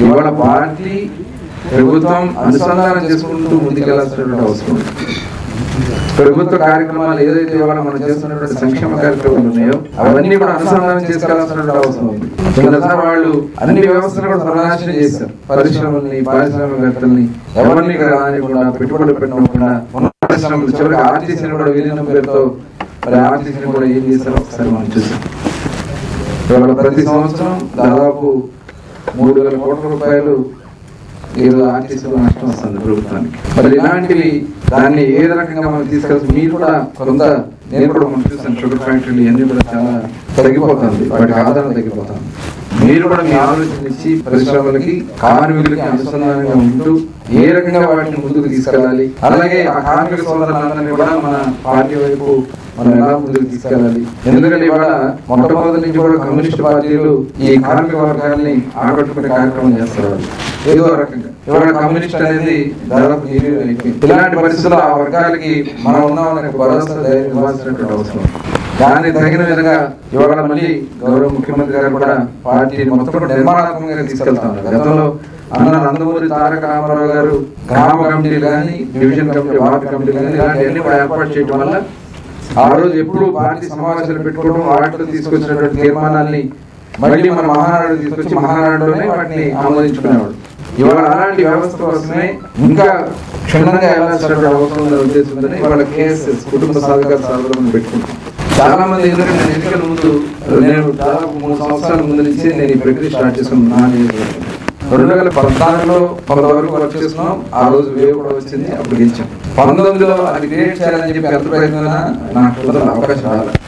ఇవాళ పార్టీ ప్రభుత్వం అనుసంధానం చేసుకుంటూ ముందుకెళ్లాల్సినటువంటి అవసరం. ప్రభుత్వ కార్యక్రమాలు ఏదైతే ఇవాళ మనం చేస్తున్నటువంటి సంక్షేమ కార్యక్రమాలు ఉన్నాయో అవన్నీ కూడా అనుసంధానం చేసుకెళ్లాల్సినటువంటి అవసరం ఉంది. కిందసారి వాళ్ళు అన్ని వ్యవస్థలు కూడా సర్వనాశనం చేశారు. పరిశ్రమల్ని, పారిశ్రామికవేత్తల్ని ఎవరిని రానివ్వకుండా, పెట్టుబడులు పెట్టకుండా ఉన్న పరిశ్రమలు చివరికి ఆర్టీసీని కూడా విలీనం పేరుతో మరి ఆర్టీసీని కూడా ఏం చేశారో ఒకసారి మనం చూసాం. ఇవాళ ప్రతి సంవత్సరం దాదాపు 3,000 కోట్ల రూపాయలు ఈరోజు ఆర్టీసీలో నష్టం వస్తుంది ప్రభుత్వానికి. మరి ఇలాంటివి దాన్ని ఏ రకంగా మనం తీసుకెళ్తాం? మీరు కూడా కొంత, నేను కూడా మనం చూసాను, షుగర్ ఫ్యాక్టరీలు ఇవన్నీ కూడా చాలా తగ్గిపోతుంది, వాటికి ఆదరణ తగ్గిపోతుంది. మీరు కూడా మీ ఆలోచన ఇచ్చి పరిశ్రమలకి, కార్మికులకి అనుసంధానంగా ఉంటూ ఏ రకంగా వాటిని ముందుకు తీసుకెళ్ళాలి, అలాగే ఆ కార్మిక సోదరులందరినీ కూడా మన పార్టీ వైపు మనం ఎలా ముందుకు తీసుకెళ్ళాలి. ఎందుకంటే ఇవాళ మొట్టమొదటి నుంచి కూడా కమ్యూనిస్ట్ పార్టీలు ఈ కార్మిక వర్గాన్ని ఆకట్టుకునే కార్యక్రమం చేస్తారు. ఏదో రకంగా ఇవాళ కమ్యూనిస్ట్ అనేది దాదాపు ఇలాంటి పరిస్థితుల్లో ఆ వర్గాలకి మనం ఉన్నామని భరోసా ధైర్యం ఇవ్వాల్సినటువంటి అవసరం. దాన్ని తగిన విధంగా ఇవాళ మళ్ళీ గౌరవ ముఖ్యమంత్రి గారు కూడా పార్టీని మొత్తం నిర్మాణాత్మకంగా తీసుకెళ్తా ఉన్నారు. గతంలో అన్న నందమూరి తారక రామారావు గారు గ్రామ కమిటీలు కానీ, డివిజన్ కమిటీ, వార్డు కమిటీలు కానీ ఇలాంటివన్నీ కూడా ఏర్పాటు చేయడం వల్ల ఆ రోజు ఎప్పుడు పార్టీ సమావేశాలు పెట్టుకోవడం, వాటిలో తీసుకొచ్చినటువంటి తీర్మానాల్ని మళ్ళీ మన మహానాడు తీసుకొచ్చి మహానాడులోనే వాటిని ఆమోదించుకునేవాడు. ఇవాళ అలాంటి వ్యవస్థ కోసమే ఇంకా క్షుణ్ణంగా వెళ్లాల్సినటువంటి అవసరం ఉందనే ఉద్దేశంతోనే ఇవాళ కేఎస్ఎస్ కుటుంబ సాధికార సాధనను పెట్టుకుంటాం. చాలా మంది ఎందుకంటే నేను ఎన్నికల ముందు, నేను దాదాపు 3 సంవత్సరాల ముందు నుంచి నేను ఈ ప్రక్రియ స్టార్ట్ చేసుకున్నాను. 2014లో కొంతవరకు వర్క్ చేస్తున్నాం. ఆ రోజు వేవ్ కూడా వచ్చింది, అప్పుడు గెలిచాం. 19లో అది క్రియేట్ చేయాలని చెప్పి ఎంత ప్రయత్నం నాకు అవకాశం రాలేదు.